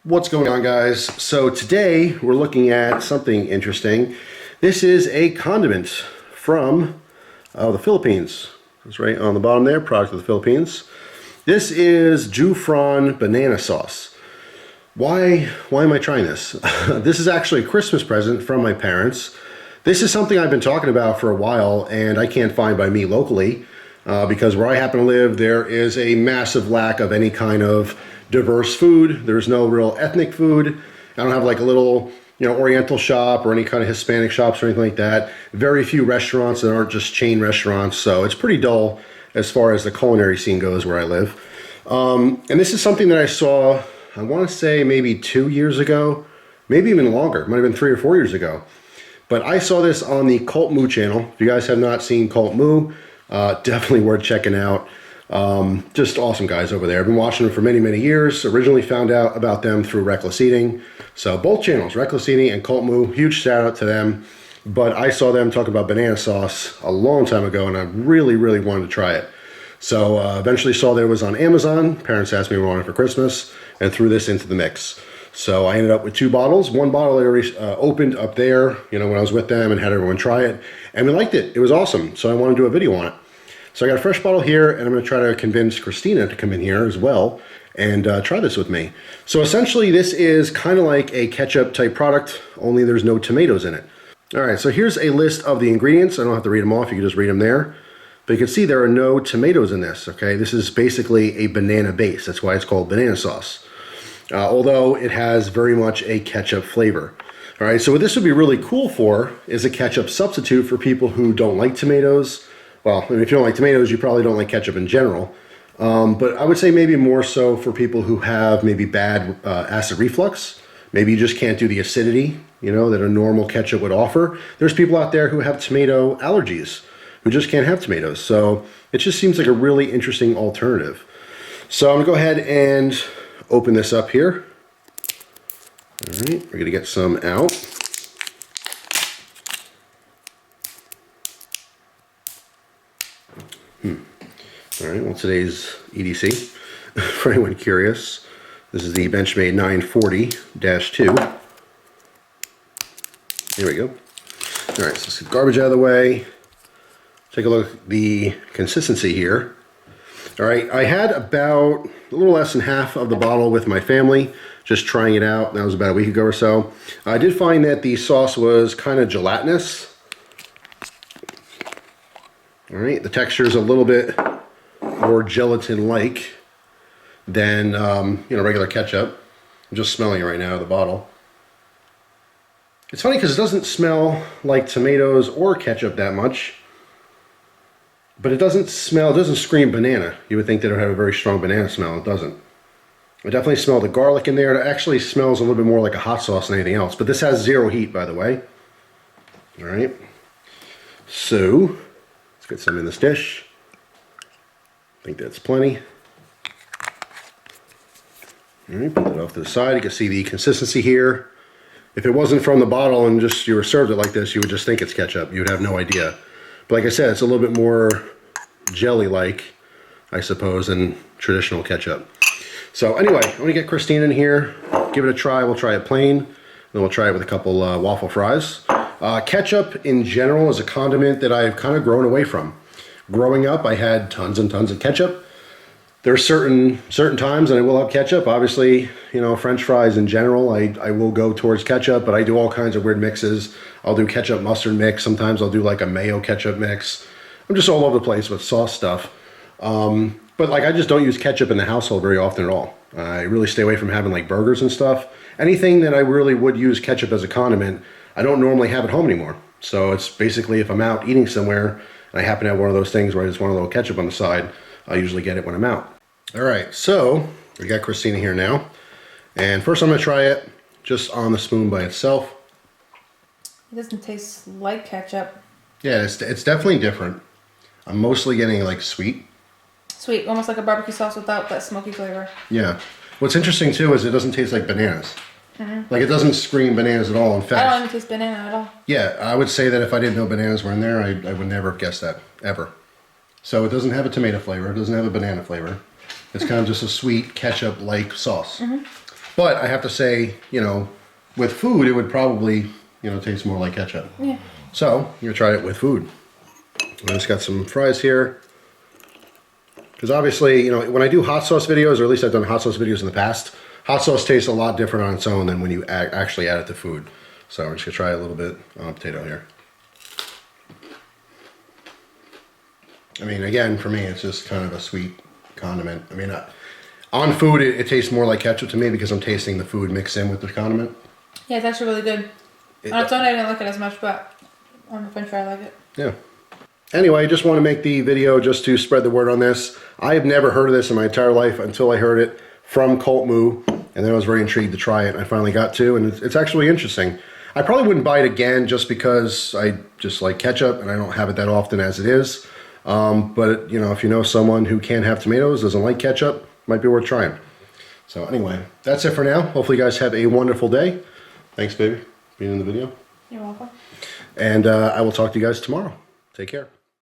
What's going on, guys? So today we're looking at something interesting. This is a condiment from the Philippines. It's right on the bottom there, product of the Philippines. This is Jufran banana sauce. Why am I trying this? This is actually a Christmas present from my parents. This is something I've been talking about for a while and I can't find by me locally because where I happen to live there is a massive lack of any kind of diverse food. There's no real ethnic food. I don't have like a little, Oriental shop or any kind of Hispanic shops or anything like that. Very few restaurants that aren't just chain restaurants, so it's pretty dull as far as the culinary scene goes where I live. And this is something that I saw, I want to say maybe 2 years ago, maybe even longer. It might have been 3 or 4 years ago. But I saw this on the Cult Moo channel. If you guys have not seen Cult Moo, definitely worth checking out. Just awesome guys over there. I've been watching them for many, many years. Originally found out about them through Reckless Eating. So both channels, Reckless Eating and Cult Moo, huge shout out to them. But I saw them talk about banana sauce a long time ago and I really, really wanted to try it. So eventually saw that it was on Amazon. Parents asked me what I wanted for Christmas and threw this into the mix. So I ended up with 2 bottles. One bottle I already opened up there, when I was with them and had everyone try it. And we liked it. It was awesome. So I wanted to do a video on it. So I got a fresh bottle here, and I'm going to try to convince Cristina to come in here as well and try this with me. So essentially, this is kind of like a ketchup type product, only there's no tomatoes in it. All right, so here's a list of the ingredients. I don't have to read them off. You can just read them there. But you can see there are no tomatoes in this, okay? This is basically a banana base. That's why it's called banana sauce. Although it has very much a ketchup flavor. All right, so what this would be really cool for is a ketchup substitute for people who don't like tomatoes. Well, if you don't like tomatoes, you probably don't like ketchup in general. But I would say maybe more so for people who have maybe bad acid reflux. Maybe you just can't do the acidity, that a normal ketchup would offer. There's people out there who have tomato allergies, who just can't have tomatoes. So it just seems like a really interesting alternative. So I'm gonna go ahead and open this up here. All right, we're gonna get some out. All right, well, today's EDC, for anyone curious, this is the Benchmade 940-2. There we go. All right, so let's get garbage out of the way. Take a look at the consistency here. All right, I had about a little less than half of the bottle with my family, just trying it out. That was about a week ago or so. I did find that the sauce was kind of gelatinous. All right, the texture is a little bit more gelatin-like than regular ketchup. I'm just smelling it right now out of the bottle. It's funny because it doesn't smell like tomatoes or ketchup that much, but it doesn't scream banana. You would think that it would have a very strong banana smell. It doesn't. I definitely smell the garlic in there. It actually smells a little bit more like a hot sauce than anything else, but this has 0 heat, by the way. All right, so let's get some in this dish. I think that's plenty. All right, put that off to the side. You can see the consistency here. If it wasn't from the bottle and just you were served it like this, you would just think it's ketchup. You would have no idea. But like I said, it's a little bit more jelly-like, I suppose, than traditional ketchup. So anyway, I'm gonna get Cristina in here, give it a try. We'll try it plain, then we'll try it with a couple waffle fries. Ketchup in general is a condiment that I've kind of grown away from. Growing up, I had tons and tons of ketchup. There are certain times that I will have ketchup. Obviously, French fries in general, I will go towards ketchup, but I do all kinds of weird mixes. I'll do ketchup mustard mix. Sometimes I'll do like a mayo ketchup mix. I'm just all over the place with sauce stuff. But like I just don't use ketchup in the household very often at all. I really stay away from having like burgers and stuff. Anything that I really would use ketchup as a condiment, I don't normally have at home anymore. So it's basically if I'm out eating somewhere, I happen to have one of those things where I just want a little ketchup on the side. I usually get it when I'm out. All right, so we got Cristina here now. And first I'm gonna try it just on the spoon by itself. It doesn't taste like ketchup. Yeah, it's definitely different. I'm mostly getting like sweet. Sweet, almost like a barbecue sauce without that smoky flavor. Yeah. What's interesting too is it doesn't taste like bananas. Like it doesn't scream bananas at all. In fact, I don't even taste banana at all. Yeah, I would say that if I didn't know bananas were in there, I would never have guessed that, ever. So it doesn't have a tomato flavor, it doesn't have a banana flavor. It's kind of just a sweet ketchup-like sauce. But I have to say, you know, with food, it would probably, you know, taste more like ketchup. Yeah. So, I'm gonna try it with food. I just got some fries here. Because obviously, you know, when I do hot sauce videos, or at least I've done hot sauce videos in the past, hot sauce tastes a lot different on its own than when you actually add it to food. So I'm just gonna try a little bit on a potato here. I mean, again, for me, it's just kind of a sweet condiment. I mean, on food, it tastes more like ketchup to me because I'm tasting the food mixed in with the condiment. Yeah, it's actually really good. On its own, I didn't like it as much, but on the french fry, I like it. Yeah. Anyway, I just want to make the video just to spread the word on this. I have never heard of this in my entire life until I heard it from Cult Moo, and then I was very intrigued to try it. I finally got to, and it's actually interesting. I probably wouldn't buy it again just because I just like ketchup, and I don't have it that often as it is. But, you know, if you know someone who can't have tomatoes, doesn't like ketchup, might be worth trying. So anyway, that's it for now. Hopefully you guys have a wonderful day. Thanks, baby, for being in the video. You're welcome. And I will talk to you guys tomorrow. Take care.